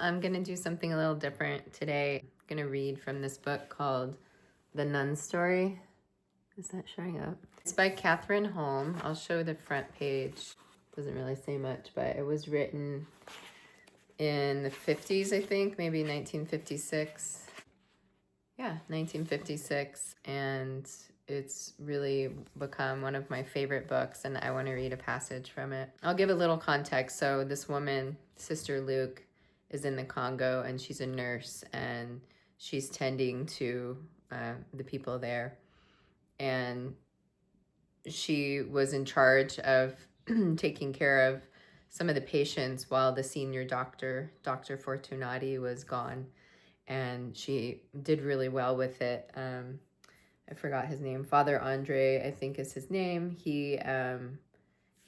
I'm going to do something a little different today. I'm going to read from this book called The Nuns Story. Is that showing up? It's by Kathryn Hulme. I'll show the front page. Doesn't really say much, but it was written in the 50s, I think, maybe 1956. Yeah, 1956. And it's really become one of my favorite books, and I want to read a passage from it. I'll give a little context. So this woman, Sister Luke, is in the Congo, and she's a nurse, and she's tending to the people there. And she was in charge of taking care of some of the patients while the senior doctor, Dr. Fortunati, was gone. And she did really well with it. I forgot his name. Father Andre, I think is his name. He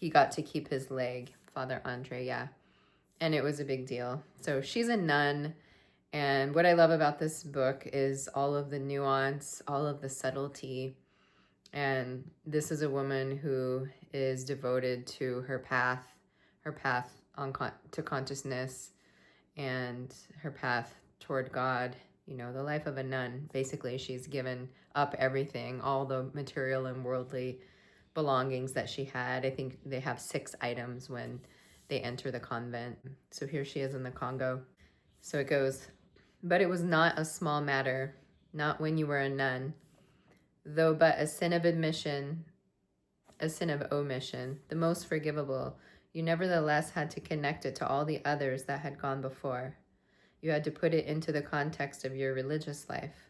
got to keep his leg. Father Andre, yeah. And it was a big deal. So she's a nun. And what I love about this book is all of the nuance, all of the subtlety. And this is a woman who is devoted to her path to consciousness, and her path toward God. You know, the life of a nun. Basically, she's given up everything, all the material and worldly belongings that she had. I think they have 6 items when they enter the convent. So here she is in the Congo. So it goes, but it was not a small matter, not when you were a nun, though but a sin of omission, the most forgivable. You nevertheless had to connect it to all the others that had gone before. You had to put it into the context of your religious life.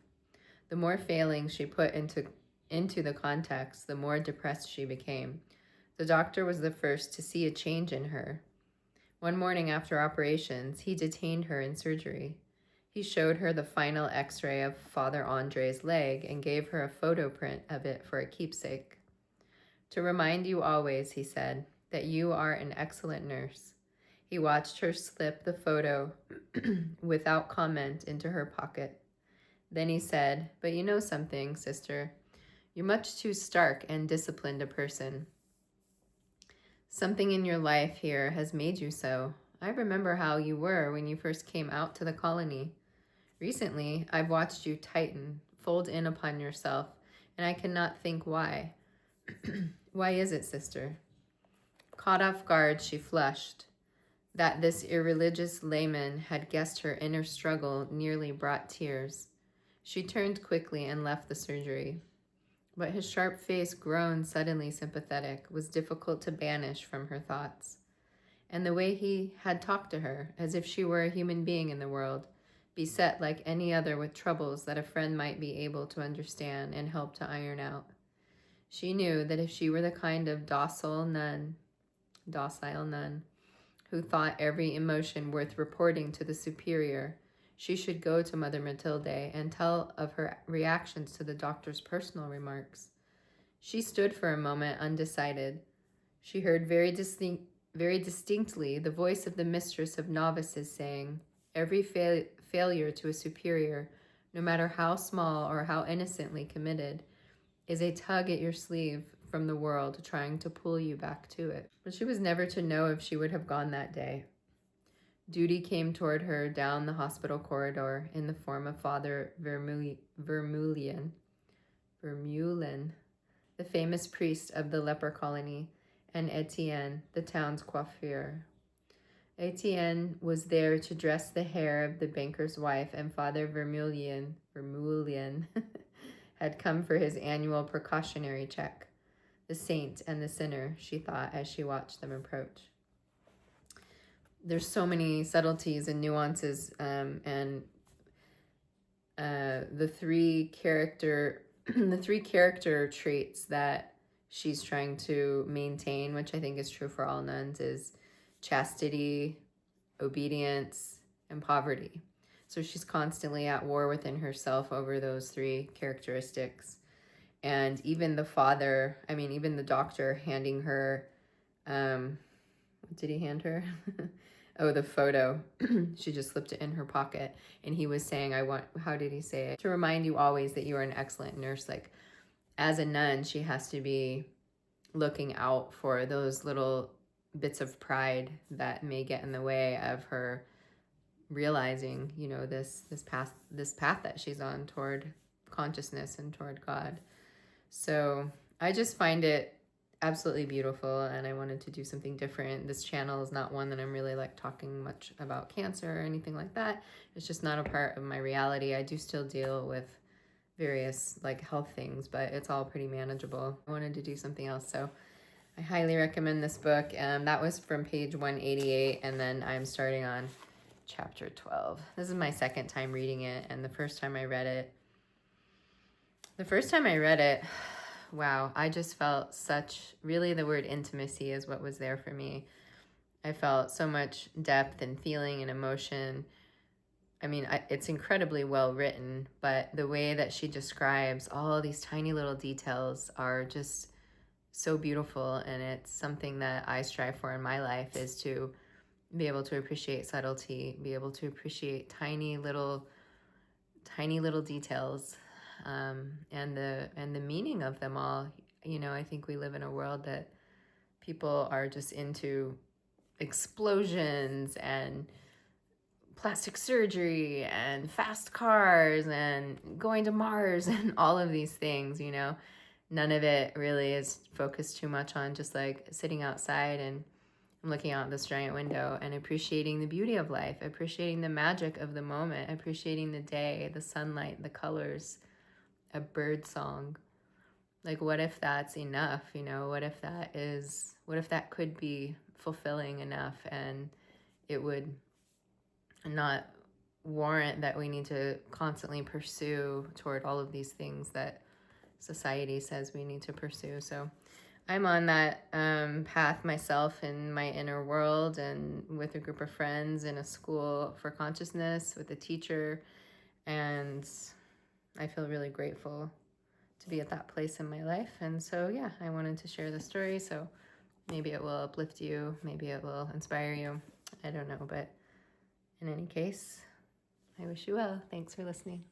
The more failings she put into the context, the more depressed she became. The doctor was the first to see a change in her. One morning after operations, he detained her in surgery. He showed her the final x-ray of Father Andre's leg and gave her a photo print of it for a keepsake. To remind you always, he said, that you are an excellent nurse. He watched her slip the photo without comment into her pocket. Then he said, but you know something, sister. You're much too stark and disciplined a person. Something in your life here has made you so. I remember how you were when you first came out to the colony. Recently, I've watched you tighten, fold in upon yourself, and I cannot think why. Why is it, sister? Caught off guard, she flushed. That this irreligious layman had guessed her inner struggle nearly brought tears. She turned quickly and left the surgery. But his sharp face, grown suddenly sympathetic, was difficult to banish from her thoughts. And the way he had talked to her, as if she were a human being in the world, beset like any other with troubles that a friend might be able to understand and help to iron out. She knew that if she were the kind of docile nun, who thought every emotion worth reporting to the superior, she should go to Mother Matilde and tell of her reactions to the doctor's personal remarks. She stood for a moment undecided. She heard very distinctly the voice of the mistress of novices saying, every failure to a superior, no matter how small or how innocently committed, is a tug at your sleeve from the world trying to pull you back to it. But she was never to know if she would have gone that day. Duty came toward her down the hospital corridor in the form of Father Vermeulen, the famous priest of the leper colony, and Etienne, the town's coiffeur. Etienne was there to dress the hair of the banker's wife, and Father Vermeulen had come for his annual precautionary check. The saint and the sinner, she thought as she watched them approach. There's so many subtleties and nuances, and the three character traits that she's trying to maintain, which I think is true for all nuns, is chastity, obedience, and poverty. So she's constantly at war within herself over those 3 characteristics. And even the doctor handing her, what did he hand her? Oh, the photo. She just slipped it in her pocket. And he was saying, how did he say it? To remind you always that you are an excellent nurse. Like, as a nun, she has to be looking out for those little bits of pride that may get in the way of her realizing, you know, this path that she's on toward consciousness and toward God. So I just find it absolutely beautiful, and I wanted to do something different. This channel is not one that I'm really like talking much about cancer or anything like that. It's just not a part of my reality. I do still deal with various like health things, but it's all pretty manageable. I wanted to do something else, so I highly recommend this book. That was from page 188, and then I'm starting on chapter 12. This is my second time reading it, and the first time I read it, wow, I just felt really the word intimacy is what was there for me. I felt so much depth and feeling and emotion. I mean, it's incredibly well written, but the way that she describes all these tiny little details are just so beautiful, and it's something that I strive for in my life, is to be able to appreciate subtlety, be able to appreciate tiny little details, and the meaning of them all. You know, I think we live in a world that people are just into explosions and plastic surgery and fast cars and going to Mars and all of these things, you know. None of it really is focused too much on just like sitting outside and looking out this giant window and appreciating the beauty of life, appreciating the magic of the moment, appreciating the day, the sunlight, the colors, a bird song. Like, what if that's enough? You know, what if that could be fulfilling enough, and it would not warrant that we need to constantly pursue toward all of these things that society says we need to pursue. So I'm on that path myself in my inner world, and with a group of friends in a school for consciousness with a teacher, and I feel really grateful to be at that place in my life. And so yeah, I wanted to share the story, so maybe it will uplift you, maybe it will inspire you, I don't know, but in any case, I wish you well. Thanks for listening.